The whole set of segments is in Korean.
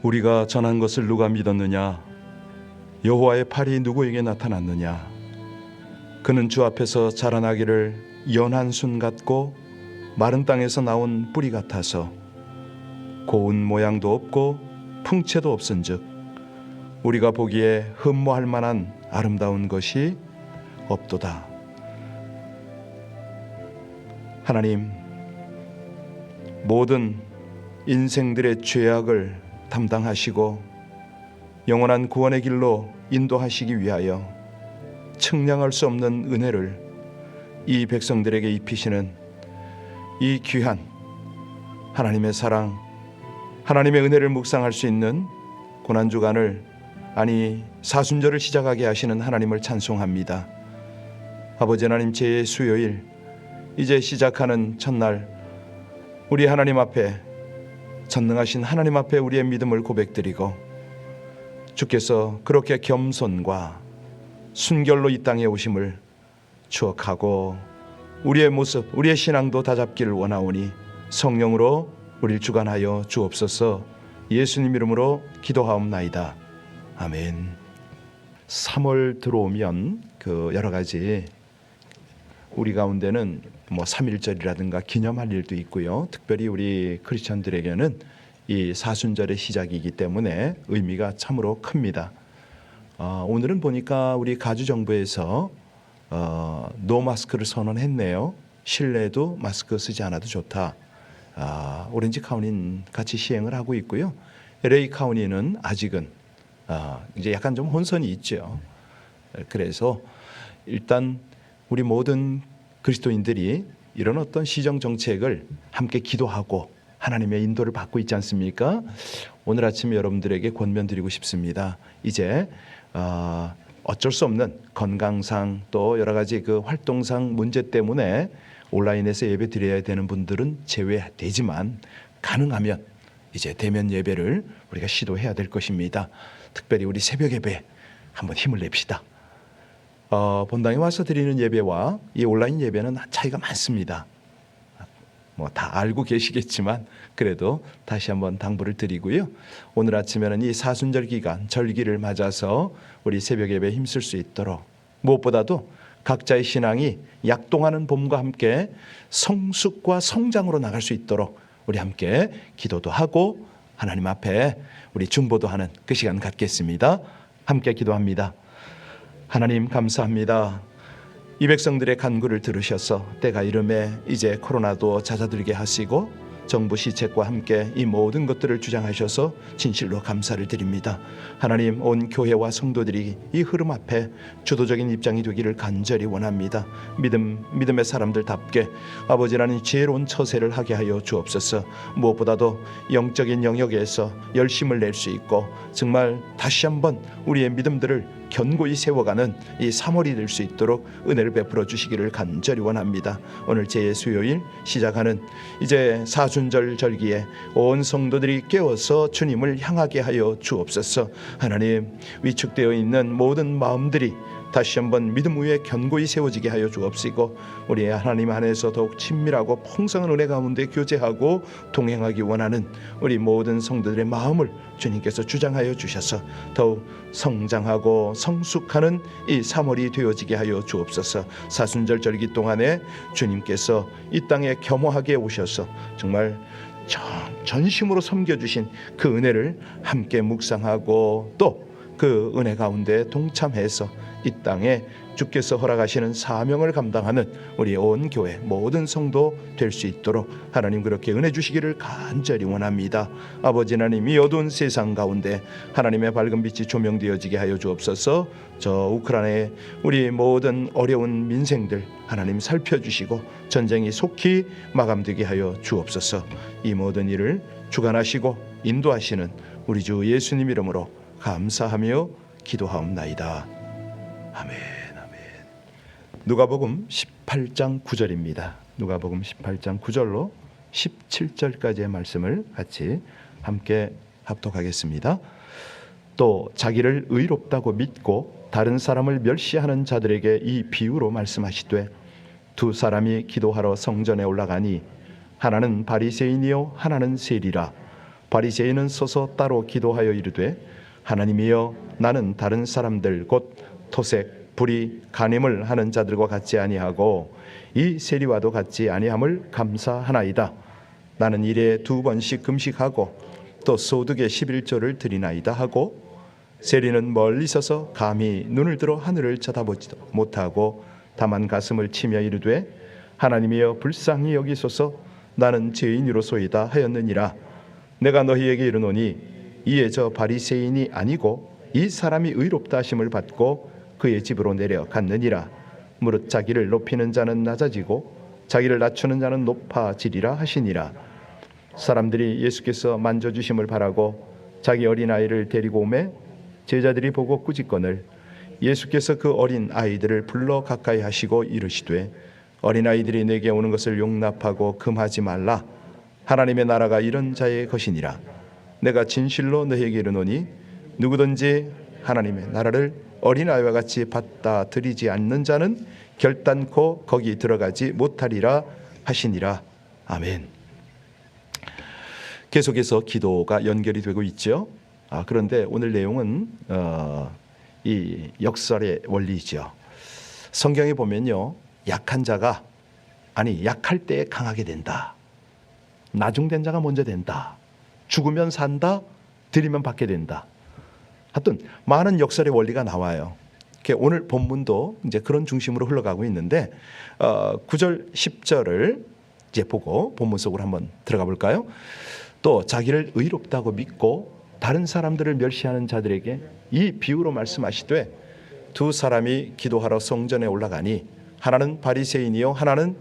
우리가 전한 것을 누가 믿었느냐? 여호와의 팔이 누구에게 나타났느냐? 그는 주 앞에서 자라나기를 연한 순 같고 마른 땅에서 나온 뿌리 같아서 고운 모양도 없고 풍채도 없은즉 우리가 보기에 흠모할 만한 아름다운 것이 없도다. 하나님, 모든 인생들의 죄악을 담당하시고 영원한 구원의 길로 인도하시기 위하여 측량할 수 없는 은혜를 이 백성들에게 입히시는 이 귀한 하나님의 사랑, 하나님의 은혜를 묵상할 수 있는 고난주간을, 아니 사순절을 시작하게 하시는 하나님을 찬송합니다. 아버지 하나님, 제 수요일 이제 시작하는 첫날, 우리 하나님 앞에, 전능하신 하나님 앞에 우리의 믿음을 고백드리고 주께서 그렇게 겸손과 순결로 이 땅에 오심을 추억하고 우리의 모습, 우리의 신앙도 다잡기를 원하오니 성령으로 우리를 주관하여 주옵소서. 예수님 이름으로 기도하옵나이다. 아멘. 3월 들어오면 여러 가지 우리 가운데는 3.1절이라든가 기념할 일도 있고요. 특별히 우리 크리스천들에게는 이 사순절의 시작이기 때문에 의미가 참으로 큽니다. 오늘은 보니까 우리 가주정부에서 노 마스크를 선언했네요. 실내도 마스크 쓰지 않아도 좋다. 오렌지 카운티는 같이 시행을 하고 있고요. LA 카운티는 아직은 이제 약간 좀 혼선이 있죠. 그래서 일단 우리 모든 그리스도인들이 이런 어떤 시정 정책을 함께 기도하고 하나님의 인도를 받고 있지 않습니까? 오늘 아침 여러분들에게 권면드리고 싶습니다. 이제 어쩔 수 없는 건강상 또 여러 가지 활동상 문제 때문에 온라인에서 예배 드려야 되는 분들은 제외되지만 가능하면 이제 대면 예배를 우리가 시도해야 될 것입니다. 특별히 우리 새벽 예배 한번 힘을 냅시다. 본당에 와서 드리는 예배와 이 온라인 예배는 차이가 많습니다. 다 알고 계시겠지만 그래도 다시 한번 당부를 드리고요. 오늘 아침에는 이 사순절 기간 절기를 맞아서 우리 새벽 예배에 힘쓸 수 있도록, 무엇보다도 각자의 신앙이 약동하는 봄과 함께 성숙과 성장으로 나갈 수 있도록 우리 함께 기도도 하고 하나님 앞에 우리 중보도 하는 그 시간 갖겠습니다. 함께 기도합니다. 하나님, 감사합니다. 이 백성들의 간구를 들으셔서 때가 이름에 이제 코로나도 잦아들게 하시고 정부 시책과 함께 이 모든 것들을 주장하셔서 진실로 감사를 드립니다. 하나님, 온 교회와 성도들이 이 흐름 앞에 주도적인 입장이 되기를 간절히 원합니다. 믿음의 사람들답게 아버지 하나님 지혜로운 처세를 하게 하여 주옵소서. 무엇보다도 영적인 영역에서 열심을 낼 수 있고 정말 다시 한번 우리의 믿음들을 견고히 세워가는 이 3월이 될 수 있도록 은혜를 베풀어 주시기를 간절히 원합니다. 오늘 제 수요일 시작하는 이제 사순절 절기에 온 성도들이 깨어서 주님을 향하게 하여 주옵소서. 하나님, 위축되어 있는 모든 마음들이 다시 한번 믿음 위에 견고히 세워지게 하여 주옵시고 우리 하나님 안에서 더욱 친밀하고 풍성한 은혜 가운데 교제하고 동행하기 원하는 우리 모든 성도들의 마음을 주님께서 주장하여 주셔서 더욱 성장하고 성숙하는 이 3월이 되어지게 하여 주옵소서. 사순절 절기 동안에 주님께서 이 땅에 겸허하게 오셔서 정말 전심으로 섬겨주신 그 은혜를 함께 묵상하고 또 그 은혜 가운데 동참해서 이 땅에 주께서 허락하시는 사명을 감당하는 우리 온 교회 모든 성도 될 수 있도록 하나님 그렇게 은혜 주시기를 간절히 원합니다. 아버지 하나님, 이 어두운 세상 가운데 하나님의 밝은 빛이 조명되어지게 하여 주옵소서. 저 우크라이나의 우리 모든 어려운 민생들 하나님 살펴주시고 전쟁이 속히 마감되게 하여 주옵소서. 이 모든 일을 주관하시고 인도하시는 우리 주 예수님 이름으로 감사하며 기도하옵나이다. 아멘. 누가복음 18장 9절입니다. 누가복음 18장 9절로 17절까지의 말씀을 같이 함께 합독하겠습니다. 또 자기를 의롭다고 믿고 다른 사람을 멸시하는 자들에게 이 비유로 말씀하시되 두 사람이 기도하러 성전에 올라가니 하나는 바리새인이요 하나는 세리라. 바리새인은 서서 따로 기도하여 이르되 하나님이여 나는 다른 사람들 곧 토색, 불의, 간임을 하는 자들과 같지 아니하고 이 세리와도 같지 아니함을 감사하나이다. 나는 일에 2번씩 금식하고 또 소득의 11조를 드리나이다 하고 세리는 멀리 서서 감히 눈을 들어 하늘을 쳐다보지도 못하고 다만 가슴을 치며 이르되 하나님이여 불쌍히 여기소서 나는 죄인이로소이다 하였느니라. 내가 너희에게 이르노니 이에 저 바리새인이 아니고 이 사람이 의롭다 하심을 받고 그의 집으로 내려갔느니라. 무릇 자기를 높이는 자는 낮아지고 자기를 낮추는 자는 높아지리라 하시니라. 사람들이 예수께서 만져주심을 바라고 자기 어린아이를 데리고 오매 제자들이 보고 꾸짖거늘 예수께서 그 어린 아이들을 불러 가까이 하시고 이르시되 어린아이들이 내게 오는 것을 용납하고 금하지 말라. 하나님의 나라가 이런 자의 것이니라. 내가 진실로 너희에게 이르노니 누구든지 하나님의 나라를 어린아이와 같이 받아들이지 않는 자는 결단코 거기 들어가지 못하리라 하시니라. 아멘. 계속해서 기도가 연결이 되고 있죠. 그런데 오늘 내용은 이 역설의 원리죠. 성경에 보면요, 약한 자가 약할 때 강하게 된다. 나중된 자가 먼저 된다. 죽으면 산다. 드리면 받게 된다. 하여튼 많은 역설의 원리가 나와요. 오늘 본문도 이제 그런 중심으로 흘러가고 있는데 9절 10절을 이제 보고 본문 속으로 한번 들어가 볼까요? 또 자기를 의롭다고 믿고 다른 사람들을 멸시하는 자들에게 이 비유로 말씀하시되 두 사람이 기도하러 성전에 올라가니 하나는 바리새인이요 하나는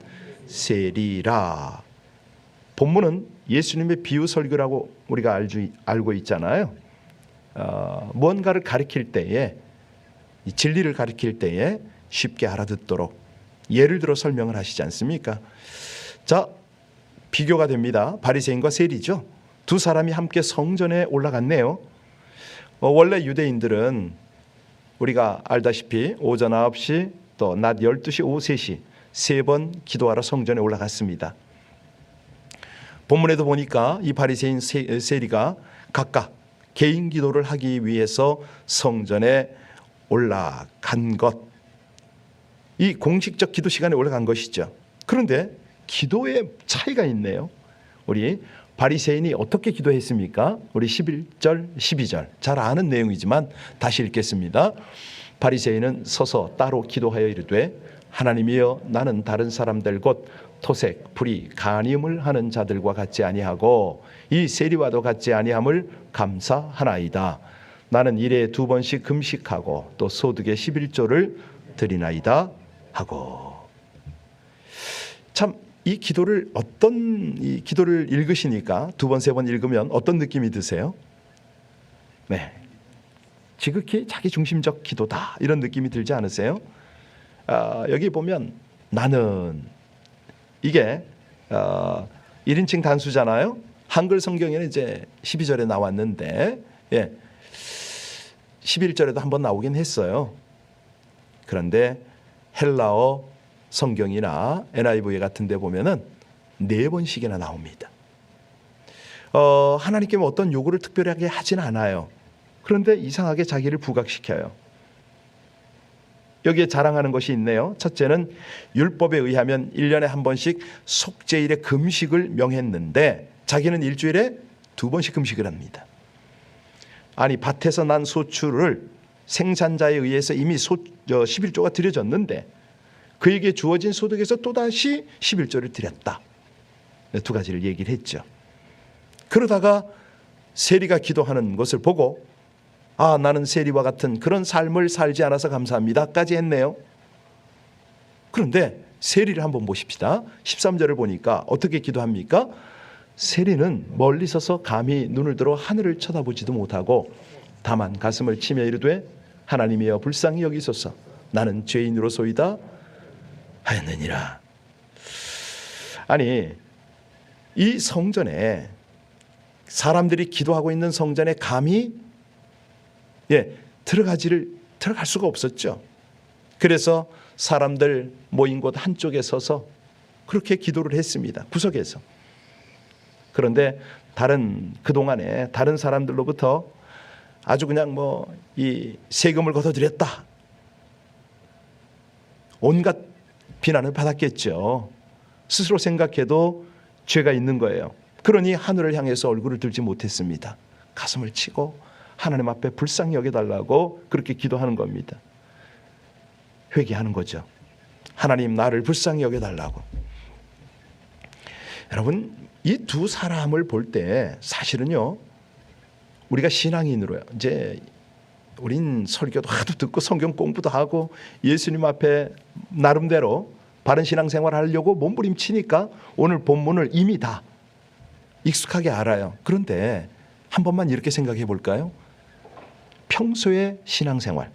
세리라. 본문은 예수님의 비유 설교라고 우리가 알고 있잖아요. 무언가를 가르칠 때에 이 진리를 가르칠 때에 쉽게 알아듣도록 예를 들어 설명을 하시지 않습니까? 자, 비교가 됩니다. 바리새인과 세리죠. 두 사람이 함께 성전에 올라갔네요. 원래 유대인들은 우리가 알다시피 오전 9시 또 낮 12시 오후 3시 3번 기도하러 성전에 올라갔습니다. 본문에도 보니까 이 바리새인 세리가 각각 개인 기도를 하기 위해서 성전에 올라간 것, 이 공식적 기도 시간에 올라간 것이죠. 그런데 기도에 차이가 있네요. 우리 바리새인이 어떻게 기도했습니까? 우리 11절 12절 잘 아는 내용이지만 다시 읽겠습니다. 바리새인은 서서 따로 기도하여 이르되 하나님이여 나는 다른 사람들 곧 토색, 불의, 간임을 하는 자들과 같지 아니하고 이 세리와도 같지 아니함을 감사하나이다. 나는 일에 2번씩 금식하고 또 소득의 11조를 드리나이다 하고. 참 이 기도를 이 기도를 읽으시니까 2번, 3번 읽으면 어떤 느낌이 드세요? 네, 지극히 자기 중심적 기도다 이런 느낌이 들지 않으세요? 여기 보면 나는 이게 1인칭 단수잖아요. 한글 성경에는 이제 12절에 나왔는데 11절에도 한번 나오긴 했어요. 그런데 헬라어 성경이나 NIV 같은 데 보면은 4번씩이나 나옵니다. 하나님께 어떤 요구를 특별하게 하진 않아요. 그런데 이상하게 자기를 부각시켜요. 여기에 자랑하는 것이 있네요. 첫째는 율법에 의하면 1년에 한 번씩 속죄일의 금식을 명했는데 자기는 일주일에 2번씩 금식을 합니다. 아니, 밭에서 난 소출을 생산자에 의해서 이미 11조가 드려졌는데 그에게 주어진 소득에서 또다시 11조를 드렸다. 2가지를 얘기를 했죠. 그러다가 세리가 기도하는 것을 보고 나는 세리와 같은 그런 삶을 살지 않아서 감사합니다까지 했네요. 그런데 세리를 한번 보십시다. 13절을 보니까 어떻게 기도합니까? 세리는 멀리 서서 감히 눈을 들어 하늘을 쳐다보지도 못하고 다만 가슴을 치며 이르되 하나님이여 불쌍히 여기소서 나는 죄인으로소이다 하였느니라. 아니, 이 성전에 사람들이 기도하고 있는 성전에 감히 들어갈 수가 없었죠. 그래서 사람들 모인 곳 한쪽에 서서 그렇게 기도를 했습니다. 구석에서. 그런데 그동안에 다른 사람들로부터 아주 그냥 이 세금을 걷어들였다, 온갖 비난을 받았겠죠. 스스로 생각해도 죄가 있는 거예요. 그러니 하늘을 향해서 얼굴을 들지 못했습니다. 가슴을 치고 하나님 앞에 불쌍히 여겨달라고 그렇게 기도하는 겁니다. 회개하는 거죠. 하나님, 나를 불쌍히 여겨달라고. 여러분, 이 두 사람을 볼 때 사실은요, 우리가 신앙인으로요, 이제 우린 설교도 하도 듣고 성경 공부도 하고 예수님 앞에 나름대로 바른 신앙생활 하려고 몸부림치니까 오늘 본문을 이미 다 익숙하게 알아요. 그런데 한 번만 이렇게 생각해 볼까요? 평소의 신앙생활,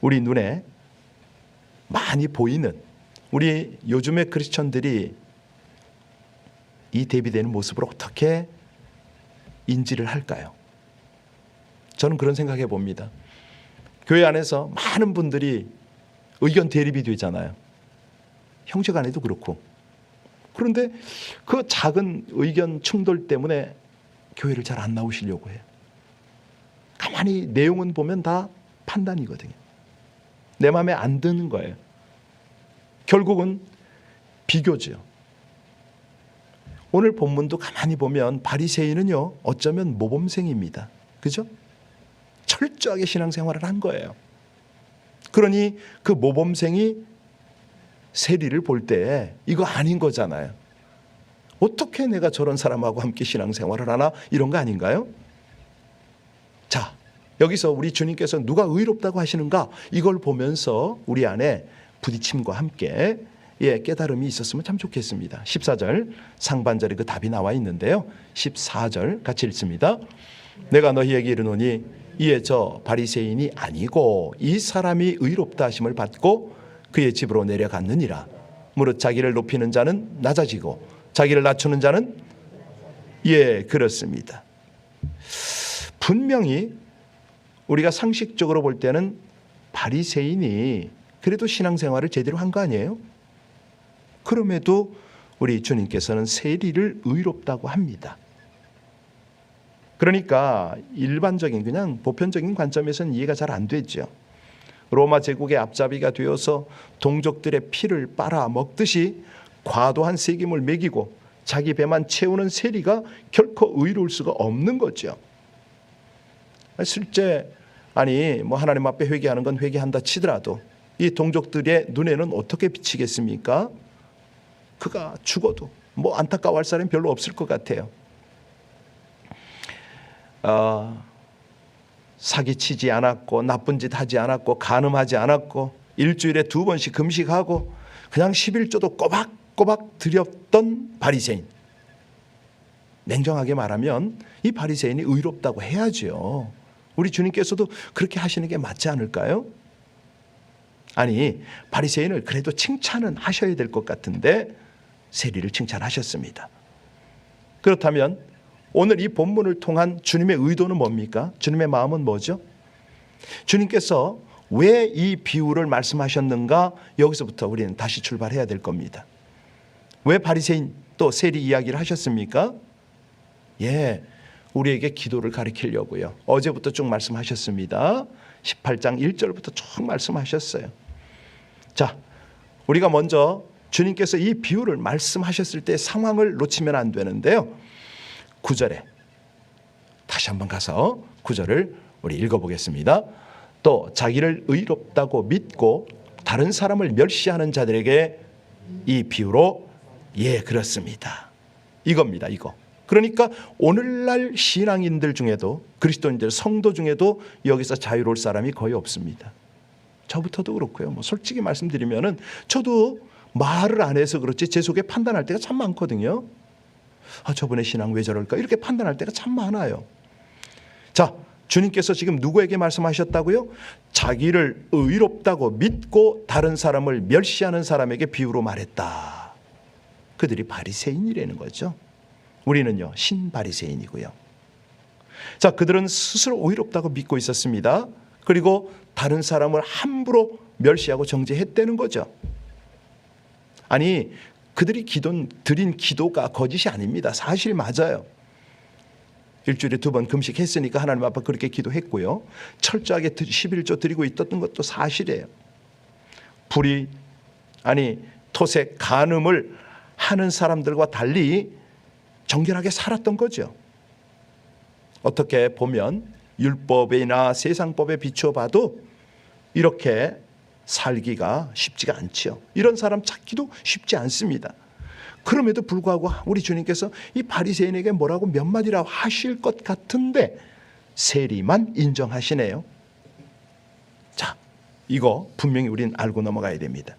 우리 눈에 많이 보이는 우리 요즘의 크리스천들이 이 대비되는 모습을 어떻게 인지를 할까요? 저는 그런 생각해 봅니다. 교회 안에서 많은 분들이 의견 대립이 되잖아요. 형제간에도 그렇고. 그런데 그 작은 의견 충돌 때문에 교회를 잘 안 나오시려고 해요. 가만히 내용은 보면 다 판단이거든요. 내 마음에 안 드는 거예요. 결국은 비교죠. 오늘 본문도 가만히 보면 바리새인은요, 어쩌면 모범생입니다. 그죠? 철저하게 신앙생활을 한 거예요. 그러니 그 모범생이 세리를 볼 때 이거 아닌 거잖아요. 어떻게 내가 저런 사람하고 함께 신앙생활을 하나, 이런 거 아닌가요? 자, 여기서 우리 주님께서 누가 의롭다고 하시는가, 이걸 보면서 우리 안에 부딪힘과 함께 깨달음이 있었으면 참 좋겠습니다. 14절 상반절에 그 답이 나와 있는데요, 14절 같이 읽습니다. 내가 너희에게 이르노니 이에 저 바리새인이 아니고 이 사람이 의롭다 하심을 받고 그의 집으로 내려갔느니라. 무릇 자기를 높이는 자는 낮아지고 자기를 낮추는 자는 그렇습니다. 분명히 우리가 상식적으로 볼 때는 바리새인이 그래도 신앙생활을 제대로 한 거 아니에요? 그럼에도 우리 주님께서는 세리를 의롭다고 합니다. 그러니까 일반적인 그냥 보편적인 관점에서는 이해가 잘 안 되죠. 로마 제국의 앞잡이가 되어서 동족들의 피를 빨아먹듯이 과도한 세금을 매기고 자기 배만 채우는 세리가 결코 의로울 수가 없는 거죠. 실제 하나님 앞에 회개하는 건 회개한다 치더라도 이 동족들의 눈에는 어떻게 비치겠습니까? 그가 죽어도 안타까워할 사람이 별로 없을 것 같아요. 사기치지 않았고 나쁜 짓 하지 않았고 간음하지 않았고 일주일에 2번씩 금식하고 그냥 11조도 꼬박꼬박 드렸던 바리새인. 냉정하게 말하면 이 바리새인이 의롭다고 해야죠. 우리 주님께서도 그렇게 하시는 게 맞지 않을까요? 아니, 바리새인을 그래도 칭찬은 하셔야 될 것 같은데 세리를 칭찬하셨습니다. 그렇다면 오늘 이 본문을 통한 주님의 의도는 뭡니까? 주님의 마음은 뭐죠? 주님께서 왜 이 비유를 말씀하셨는가? 여기서부터 우리는 다시 출발해야 될 겁니다. 왜 바리새인 또 세리 이야기를 하셨습니까? 우리에게 기도를 가르치려고요. 어제부터 쭉 말씀하셨습니다. 18장 1절부터 쭉 말씀하셨어요. 자, 우리가 먼저 주님께서 이 비유를 말씀하셨을 때 상황을 놓치면 안 되는데요. 9절에 다시 한번 가서 9절을 우리 읽어보겠습니다. 또 자기를 의롭다고 믿고 다른 사람을 멸시하는 자들에게 이 비유로 그렇습니다. 이겁니다. 이거. 그러니까 오늘날 신앙인들 중에도 그리스도인들 성도 중에도 여기서 자유로울 사람이 거의 없습니다. 저부터도 그렇고요. 솔직히 말씀드리면은 저도 말을 안 해서 그렇지 제 속에 판단할 때가 참 많거든요. 저분의 신앙 왜 저럴까? 이렇게 판단할 때가 참 많아요. 자, 주님께서 지금 누구에게 말씀하셨다고요? 자기를 의롭다고 믿고 다른 사람을 멸시하는 사람에게 비유로 말했다. 그들이 바리새인이라는 거죠. 우리는요, 신바리새인이고요. 자, 그들은 스스로 의롭다고 믿고 있었습니다. 그리고 다른 사람을 함부로 멸시하고 정죄했다는 거죠. 아니, 그들이 드린 기도가 거짓이 아닙니다. 사실 맞아요. 일주일에 2번 금식했으니까 하나님 앞에 그렇게 기도했고요. 철저하게 11조 드리고 있었던 것도 사실이에요. 불의, 토색, 간음을 하는 사람들과 달리 정결하게 살았던 거죠. 어떻게 보면 율법이나 세상법에 비추어 봐도 이렇게 살기가 쉽지가 않죠. 이런 사람 찾기도 쉽지 않습니다. 그럼에도 불구하고 우리 주님께서 이 바리새인에게 뭐라고 몇 마디라고 하실 것 같은데 세리만 인정하시네요. 자, 이거 분명히 우리는 알고 넘어가야 됩니다.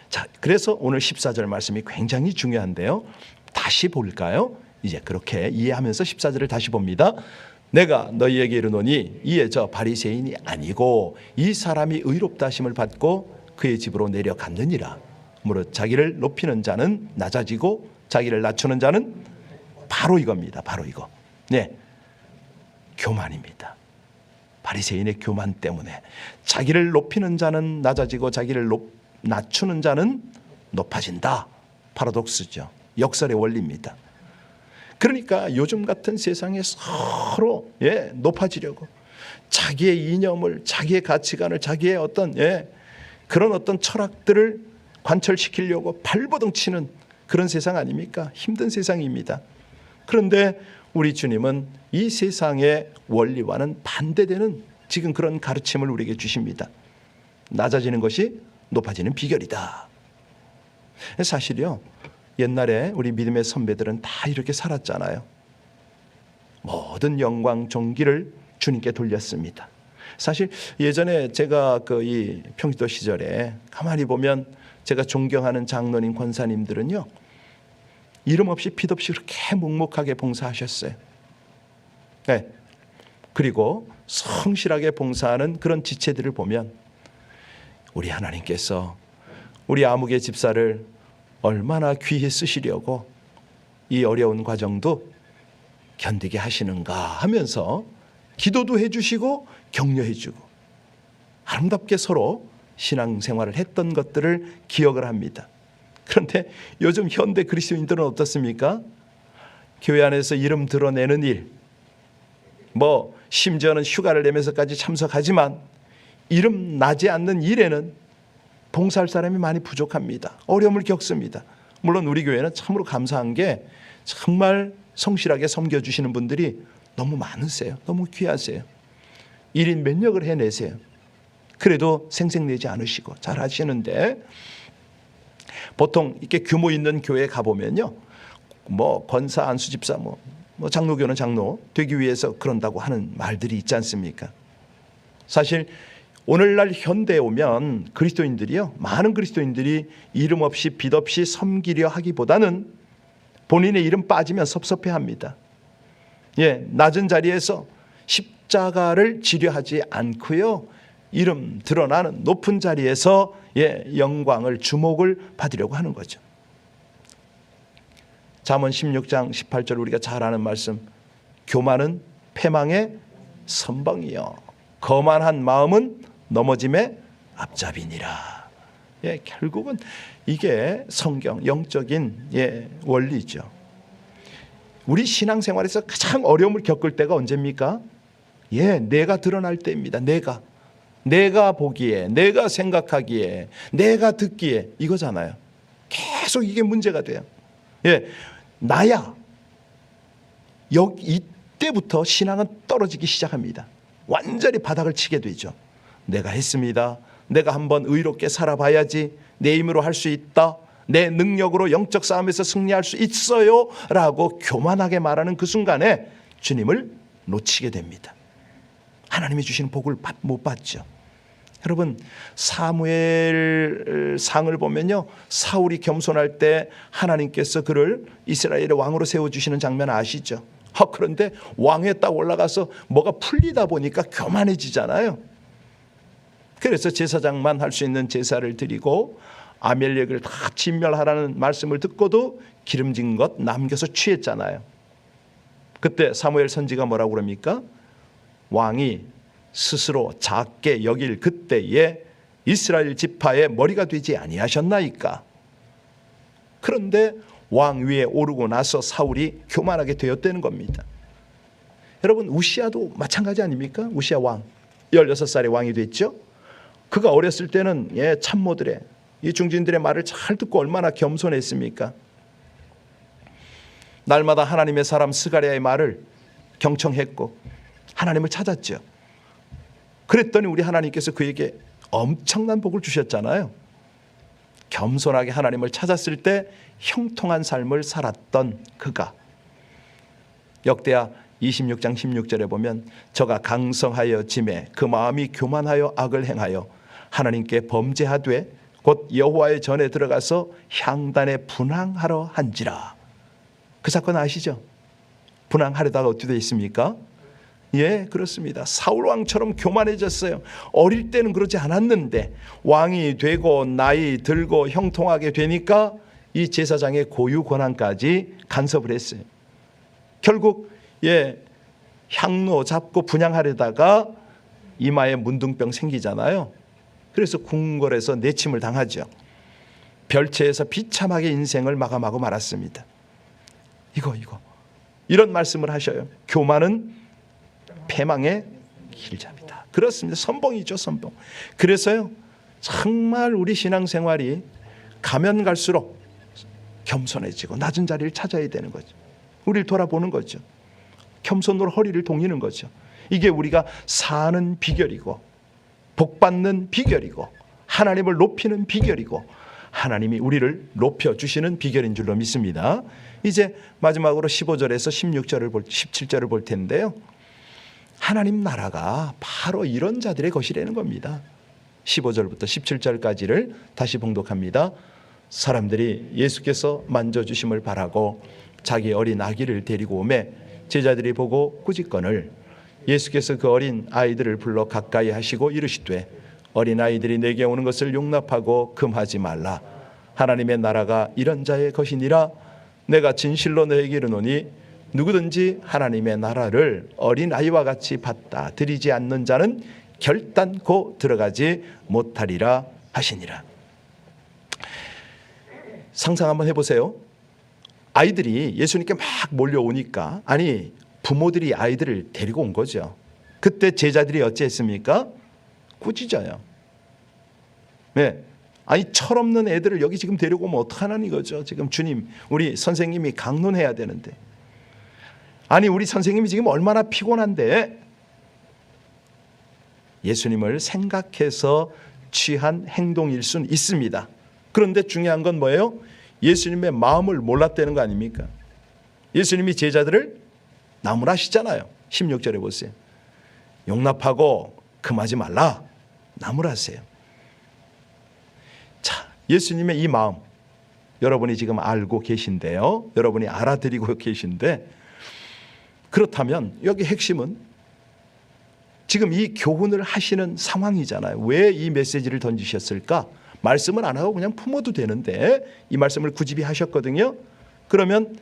자, 그래서 오늘 14절 말씀이 굉장히 중요한데요. 다시 볼까요? 이제 그렇게 이해하면서 14절을 다시 봅니다. 내가 너희에게 이르노니 이에 저 바리새인이 아니고 이 사람이 의롭다 하심을 받고 그의 집으로 내려갔느니라. 무릇 자기를 높이는 자는 낮아지고 자기를 낮추는 자는 바로 이겁니다. 바로 이거. 네, 교만입니다. 바리새인의 교만 때문에 자기를 높이는 자는 낮아지고 자기를 낮추는 자는 높아진다. 파라독스죠. 역설의 원리입니다. 그러니까 요즘 같은 세상에 서로 높아지려고 자기의 이념을, 자기의 가치관을, 자기의 그런 어떤 철학들을 관철시키려고 발버둥 치는 그런 세상 아닙니까? 힘든 세상입니다. 그런데 우리 주님은 이 세상의 원리와는 반대되는 지금 그런 가르침을 우리에게 주십니다. 낮아지는 것이 높아지는 비결이다. 사실요, 옛날에 우리 믿음의 선배들은 다 이렇게 살았잖아요. 모든 영광 존귀를 주님께 돌렸습니다. 사실 예전에 제가 이 평신도 시절에 가만히 보면 제가 존경하는 장로님, 권사님들은요, 이름 없이 빛 없이 그렇게 묵묵하게 봉사하셨어요. 네. 그리고 성실하게 봉사하는 그런 지체들을 보면 우리 하나님께서 우리 아무개 집사를 얼마나 귀히 쓰시려고 이 어려운 과정도 견디게 하시는가 하면서 기도도 해주시고 격려해주고 아름답게 서로 신앙생활을 했던 것들을 기억을 합니다. 그런데 요즘 현대 그리스도인들은 어떻습니까? 교회 안에서 이름 드러내는 일, 심지어는 휴가를 내면서까지 참석하지만 이름 나지 않는 일에는 봉사할 사람이 많이 부족합니다. 어려움을 겪습니다. 물론 우리 교회는 참으로 감사한 게 정말 성실하게 섬겨주시는 분들이 너무 많으세요. 너무 귀하세요. 1인 몇 역을 해내세요. 그래도 생색내지 않으시고 잘 하시는데, 보통 이렇게 규모 있는 교회에 가보면요, 권사, 안수집사, 장로교는 장로 되기 위해서 그런다고 하는 말들이 있지 않습니까? 사실 오늘날 현대에 오면 그리스도인들이요, 많은 그리스도인들이 이름 없이 빛 없이 섬기려 하기보다는 본인의 이름 빠지면 섭섭해합니다. 낮은 자리에서 십자가를 지려하지 않고요, 이름 드러나는 높은 자리에서 영광을, 주목을 받으려고 하는 거죠. 잠언 16장 18절 우리가 잘 아는 말씀, 교만은 패망의 선봉이요 거만한 마음은 넘어짐의 앞잡이니라. 결국은 이게 성경 영적인 원리죠. 우리 신앙생활에서 가장 어려움을 겪을 때가 언제입니까? 내가 드러날 때입니다. 내가 보기에, 내가 생각하기에, 내가 듣기에, 이거잖아요. 계속 이게 문제가 돼요. 나야. 이때부터 신앙은 떨어지기 시작합니다. 완전히 바닥을 치게 되죠. 내가 했습니다. 내가 한번 의롭게 살아봐야지. 내 힘으로 할 수 있다. 내 능력으로 영적 싸움에서 승리할 수 있어요 라고 교만하게 말하는 그 순간에 주님을 놓치게 됩니다. 하나님이 주시는 복을 못 받죠. 여러분, 사무엘 상을 보면요, 사울이 겸손할 때 하나님께서 그를 이스라엘의 왕으로 세워주시는 장면 아시죠? 그런데 왕에 딱 올라가서 뭐가 풀리다 보니까 교만해지잖아요. 그래서 제사장만 할 수 있는 제사를 드리고 아멜렉을 다 진멸하라는 말씀을 듣고도 기름진 것 남겨서 취했잖아요. 그때 사무엘 선지가 뭐라고 그럽니까? 왕이 스스로 작게 여길 그때에 이스라엘 지파의 머리가 되지 아니하셨나이까. 그런데 왕 위에 오르고 나서 사울이 교만하게 되었다는 겁니다. 여러분, 우시아도 마찬가지 아닙니까? 우시아 왕 16살에 왕이 됐죠. 그가 어렸을 때는 참모들의 이 중진들의 말을 잘 듣고 얼마나 겸손했습니까? 날마다 하나님의 사람 스가랴의 말을 경청했고 하나님을 찾았죠. 그랬더니 우리 하나님께서 그에게 엄청난 복을 주셨잖아요. 겸손하게 하나님을 찾았을 때 형통한 삶을 살았던 그가, 역대하 26장 16절에 보면 저가 강성하여 짐에 그 마음이 교만하여 악을 행하여 하나님께 범죄하되 곧 여호와의 전에 들어가서 향단에 분향하러 한지라. 그 사건 아시죠? 분향하려다가 어떻게 되어 있습니까? 예, 그렇습니다. 사울 왕처럼 교만해졌어요. 어릴 때는 그러지 않았는데 왕이 되고 나이 들고 형통하게 되니까 이 제사장의 고유 권한까지 간섭을 했어요. 결국 향로 잡고 분향하려다가 이마에 문둥병 생기잖아요. 그래서 궁궐에서 내침을 당하죠. 별채에서 비참하게 인생을 마감하고 말았습니다. 이런 말씀을 하셔요. 교만은 패망의 길잡이다. 그렇습니다. 선봉이죠, 선봉. 그래서요, 정말 우리 신앙생활이 가면 갈수록 겸손해지고 낮은 자리를 찾아야 되는 거죠. 우리를 돌아보는 거죠. 겸손으로 허리를 동이는 거죠. 이게 우리가 사는 비결이고 복받는 비결이고 하나님을 높이는 비결이고 하나님이 우리를 높여주시는 비결인 줄로 믿습니다. 이제 마지막으로 15절에서 17절을 볼 텐데요. 하나님 나라가 바로 이런 자들의 것이라는 겁니다. 15절부터 17절까지를 다시 봉독합니다. 사람들이 예수께서 만져주심을 바라고 자기 어린 아기를 데리고 오매 제자들이 보고 꾸짖거늘 예수께서 그 어린 아이들을 불러 가까이 하시고 이르시되 어린 아이들이 내게 오는 것을 용납하고 금하지 말라. 하나님의 나라가 이런 자의 것이니라. 내가 진실로 너에게 이르노니 누구든지 하나님의 나라를 어린 아이와 같이 받다 드리지 않는 자는 결단코 들어가지 못하리라 하시니라. 상상 한번 해보세요. 아이들이 예수님께 막 몰려오니까 부모들이 아이들을 데리고 온 거죠. 그때 제자들이 어찌했습니까? 꾸짖어요. 네. 철없는 애들을 여기 지금 데리고 오면 어떡하나니 이거죠. 지금 주님, 우리 선생님이 강론해야 되는데. 우리 선생님이 지금 얼마나 피곤한데. 예수님을 생각해서 취한 행동일 수는 있습니다. 그런데 중요한 건 뭐예요? 예수님의 마음을 몰랐다는 거 아닙니까? 예수님이 제자들을 나무라시잖아요. 16절에 보세요. 용납하고 금하지 말라. 나무라세요. 자, 예수님의 이 마음 여러분이 지금 알고 계신데요. 여러분이 알아들이고 계신데, 그렇다면 여기 핵심은 지금 이 교훈을 하시는 상황이잖아요. 왜 이 메시지를 던지셨을까? 말씀을 안 하고 그냥 품어도 되는데 이 말씀을 굳이 하셨거든요. 그러면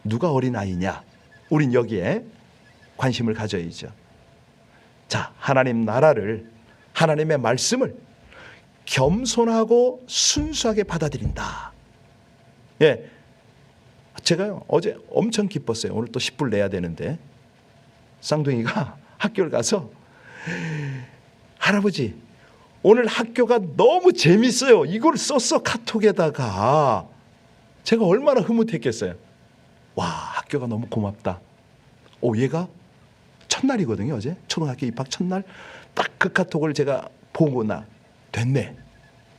누가 어린아이냐? 우린 여기에 관심을 가져야죠. 자, 하나님 나라를, 하나님의 말씀을 겸손하고 순수하게 받아들인다. 예, 제가요 어제 엄청 기뻤어요. 오늘 또 10불 내야 되는데 쌍둥이가 학교를 가서 할아버지 오늘 학교가 너무 재밌어요. 이걸 썼어 카톡에다가. 제가 얼마나 흐뭇했겠어요. 와, 학교가 너무 고맙다. 얘가 첫날이거든요. 어제 초등학교 입학 첫날 딱 그 카톡을 제가 보고나 됐네.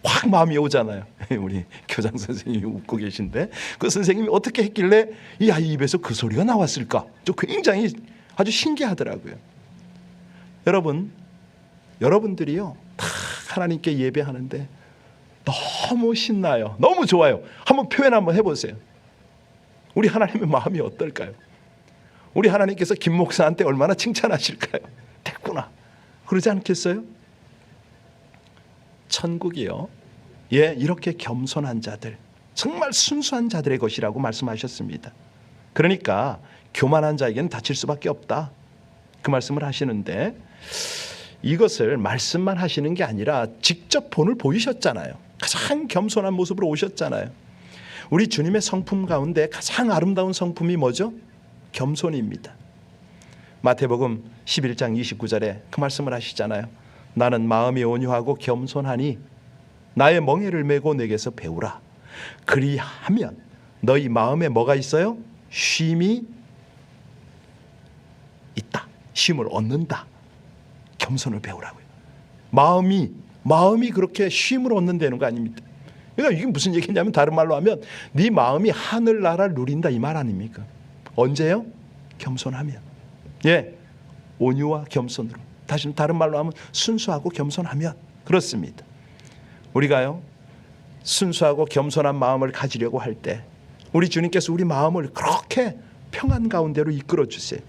확 마음이 오잖아요. 우리 교장 선생님이 웃고 계신데 그 선생님이 어떻게 했길래 이 아이 입에서 그 소리가 나왔을까? 저 굉장히 아주 신기하더라고요. 여러분들이요 다 하나님께 예배하는데 너무 신나요. 너무 좋아요. 한번 표현 한번 해보세요. 우리 하나님의 마음이 어떨까요? 우리 하나님께서 김 목사한테 얼마나 칭찬하실까요? 됐구나. 그러지 않겠어요? 천국이요. 예, 이렇게 겸손한 자들, 정말 순수한 자들의 것이라고 말씀하셨습니다. 그러니까 교만한 자에게는 다칠 수밖에 없다. 그 말씀을 하시는데 이것을 말씀만 하시는 게 아니라 직접 본을 보이셨잖아요. 가장 겸손한 모습으로 오셨잖아요. 우리 주님의 성품 가운데 가장 아름다운 성품이 뭐죠? 겸손입니다. 마태복음 11장 29절에 그 말씀을 하시잖아요. 나는 마음이 온유하고 겸손하니 나의 멍에를 메고 내게서 배우라. 그리하면 너희 마음에 뭐가 있어요? 쉼이 있다. 쉼을 얻는다. 겸손을 배우라고요. 마음이 그렇게 쉼을 얻는다는 거 아닙니까? 그러니까 이게 무슨 얘기냐면 다른 말로 하면 네 마음이 하늘나라를 누린다 이 말 아닙니까? 언제요? 겸손하면. 예, 온유와 겸손으로. 다른 말로 하면 순수하고 겸손하면. 그렇습니다. 우리가요 순수하고 겸손한 마음을 가지려고 할 때 우리 주님께서 우리 마음을 그렇게 평안 가운데로 이끌어 주세요.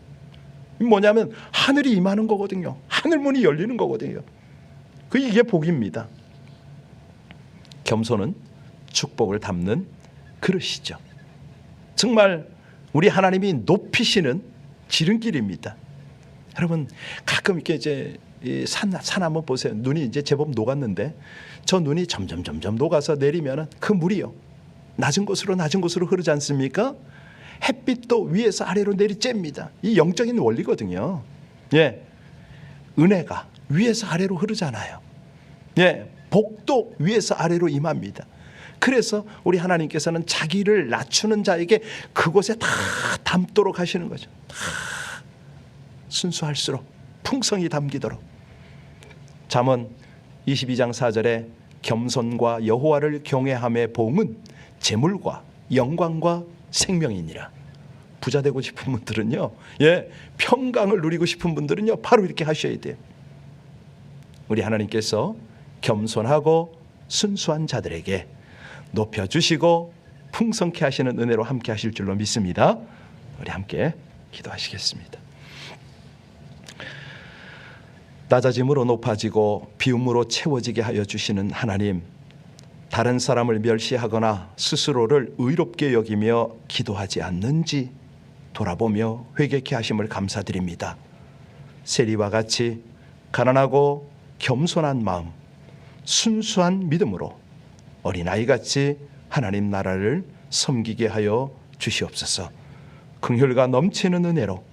뭐냐면 하늘이 임하는 거거든요. 하늘 문이 열리는 거거든요. 이게 복입니다. 겸손은 축복을 담는 그릇이죠. 정말 우리 하나님이 높이시는 지름길입니다. 여러분 가끔 이렇게 이제 산 한번 보세요. 눈이 이제 제법 녹았는데 저 눈이 점점 녹아서 내리면은 그 물이요 낮은 곳으로 흐르지 않습니까? 햇빛도 위에서 아래로 내리쬐입니다. 이 영적인 원리거든요. 예, 은혜가 위에서 아래로 흐르잖아요. 예, 복도 위에서 아래로 임합니다. 그래서 우리 하나님께서는 자기를 낮추는 자에게 그곳에 다 담도록 하시는 거죠. 다 순수할수록 풍성이 담기도록. 잠언 22장 4절에 겸손과 여호와를 경외함의 보응은 재물과 영광과 생명이니라. 부자 되고 싶은 분들은요, 예, 평강을 누리고 싶은 분들은요, 바로 이렇게 하셔야 돼요. 우리 하나님께서 겸손하고 순수한 자들에게 높여주시고 풍성케 하시는 은혜로 함께 하실 줄로 믿습니다. 우리 함께 기도하시겠습니다. 낮아짐으로 높아지고 비움으로 채워지게 하여 주시는 하나님, 다른 사람을 멸시하거나 스스로를 의롭게 여기며 기도하지 않는지 돌아보며 회개케 하심을 감사드립니다. 세리와 같이 가난하고 겸손한 마음, 순수한 믿음으로 어린아이같이 하나님 나라를 섬기게 하여 주시옵소서. 긍휼과 넘치는 은혜로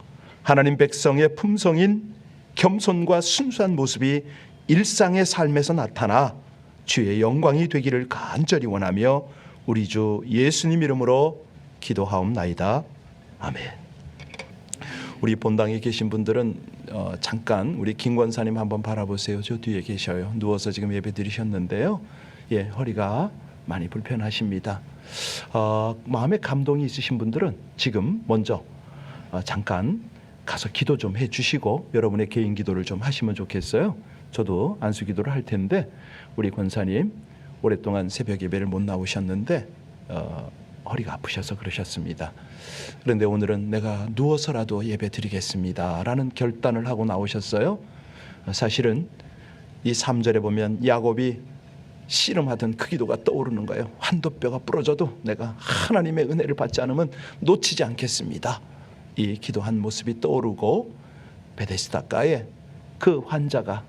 하나님 백성의 품성인 겸손과 순수한 모습이 일상의 삶에서 나타나 주의 영광이 되기를 간절히 원하며 우리 주 예수님 이름으로 기도하옵나이다. 아멘. 우리 본당에 계신 분들은 잠깐 우리 김 권사님 한번 바라보세요. 저 뒤에 계셔요. 누워서 지금 예배 드리셨는데요. 예, 허리가 많이 불편하십니다. 마음에 감동이 있으신 분들은 지금 먼저 잠깐 가서 기도 좀 해주시고 여러분의 개인 기도를 좀 하시면 좋겠어요. 저도 안수 기도를 할 텐데 우리 권사님 오랫동안 새벽 예배를 못 나오셨는데 허리가 아프셔서 그러셨습니다. 그런데 오늘은 내가 누워서라도 예배 드리겠습니다 라는 결단을 하고 나오셨어요. 사실은 이 3절에 보면 야곱이 씨름하던 그 기도가 떠오르는 거예요. 환도뼈가 부러져도 내가 하나님의 은혜를 받지 않으면 놓치지 않겠습니다. 이 기도한 모습이 떠오르고 베데스다가에 그 환자가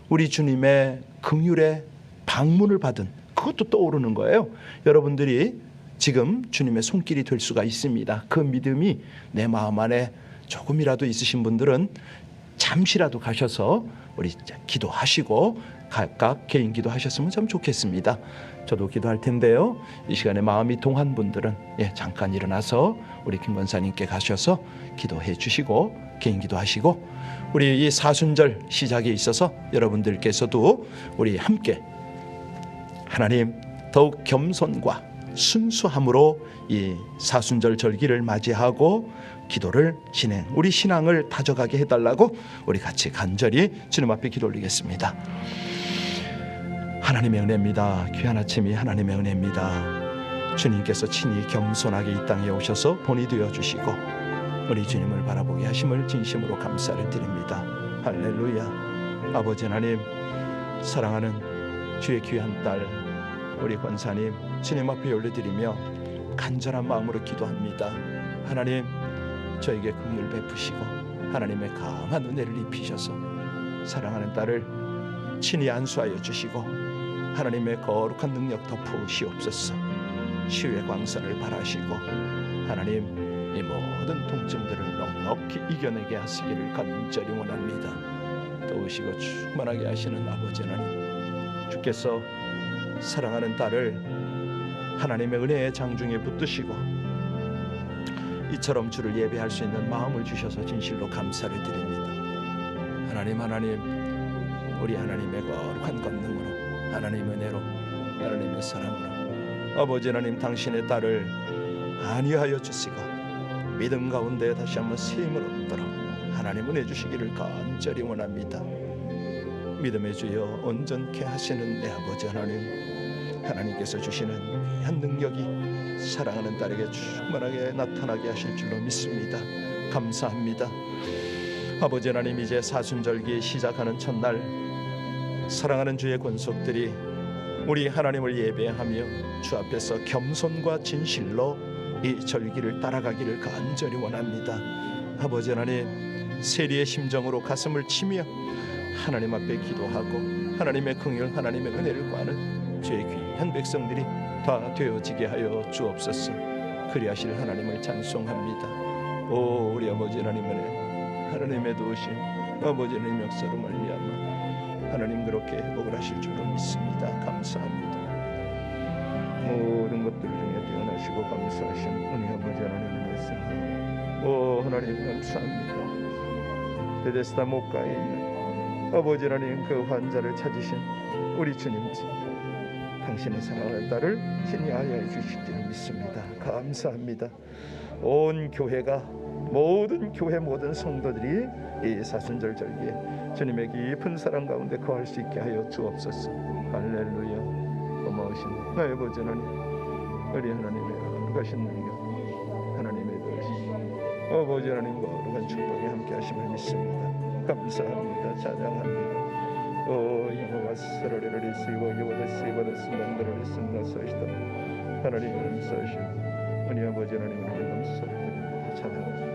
우리 주님의 긍휼의 방문을 받은 그것도 떠오르는 거예요. 여러분들이 지금 주님의 손길이 될 수가 있습니다. 그 믿음이 내 마음 안에 조금이라도 있으신 분들은 잠시라도 가셔서 우리 기도하시고 각각 개인 기도하셨으면 참 좋겠습니다. 저도 기도할 텐데요. 이 시간에 마음이 동한 분들은 잠깐 일어나서 우리 김 권사님께 가셔서 기도해 주시고 개인 기도하시고 우리 이 사순절 시작에 있어서 여러분들께서도 우리 함께 하나님 더욱 겸손과 순수함으로 이 사순절 절기를 맞이하고 기도를 진행, 우리 신앙을 다져가게 해달라고 우리 같이 간절히 주님 앞에 기도 올리겠습니다. 하나님의 은혜입니다. 귀한 아침이 하나님의 은혜입니다. 주님께서 친히 겸손하게 이 땅에 오셔서 본이 되어주시고 우리 주님을 바라보게 하심을 진심으로 감사를 드립니다. 할렐루야. 아버지 하나님, 사랑하는 주의 귀한 딸 우리 권사님 주님 앞에 올려드리며 간절한 마음으로 기도합니다. 하나님, 저에게 긍휼 베푸시고 하나님의 강한 은혜를 입히셔서 사랑하는 딸을 친히 안수하여 주시고 하나님의 거룩한 능력 덮으시옵소서. 치유의 광선을 발하시고 하나님 이 모든 통증들을 넉넉히 이겨내게 하시기를 간절히 원합니다. 도우시고 충만하게 하시는 아버지 하나님, 주께서 사랑하는 딸을 하나님의 은혜의 장중에 붙드시고 이처럼 주를 예배할 수 있는 마음을 주셔서 진실로 감사를 드립니다. 하나님, 우리 하나님의 거룩한 권능으로, 하나님의 은혜로, 하나님의 사랑으로 아버지 하나님, 당신의 딸을 안위하여 주시고 믿음 가운데 다시 한번 새 힘을 얻도록 하나님 은혜 주시기를 간절히 원합니다. 믿음의 주여 온전케 하시는 내 아버지 하나님, 하나님께서 주시는 귀한 능력이 사랑하는 딸에게 충만하게 나타나게 하실 줄로 믿습니다. 감사합니다. 아버지 하나님, 이제 사순절기 시작하는 첫날, 사랑하는 주의 권속들이 우리 하나님을 예배하며 주 앞에서 겸손과 진실로 이 절기를 따라가기를 간절히 원합니다. 아버지 하나님, 세리의 심정으로 가슴을 치며 하나님 앞에 기도하고 하나님의 긍휼, 하나님의 은혜를 구하는 주의 귀한 백성들이 다 되어지게 하여 주옵소서. 그리하실 하나님을 찬송합니다. 오 우리 아버지 하나님의 하나님의 도우심, 아버지 하나님 역사로 말미암아 하나님 그렇게 회복을 하실 줄로 믿습니다. 감사합니다. 모든 것들 중에 뛰어나시고 감사하신 은혜 아버지 하나님을 말씀, 오 하나님 감사합니다. 베데스다 목가에 있는 아버지 하나님, 그 환자를 찾으신 우리 주님지 당신의 사랑하는 딸을 친히 아야해 주실 줄 믿습니다. 감사합니다. 온 교회가, 모든 교회 모든 성도들이 이 사순절 절기에 주님의 깊은 사랑 가운데 거할 수 있게 하여 주옵소서. 할렐루야. 고마우신 나의 아버지 하나님, 우리 하나님의 거룩하신 능력, 하나님의 도우심, 아버지 하나님과 거룩한 축복에 함께 하심을 믿습니다. 감사합니다. 찬양합니다. 오 여호와 스라리를 쓰이고 여호와 쓰이고 만들어 있습니다. 서시다 하나님 감사하시고 우리 아버지 하나님을 감사드립니다. 찬양합니다.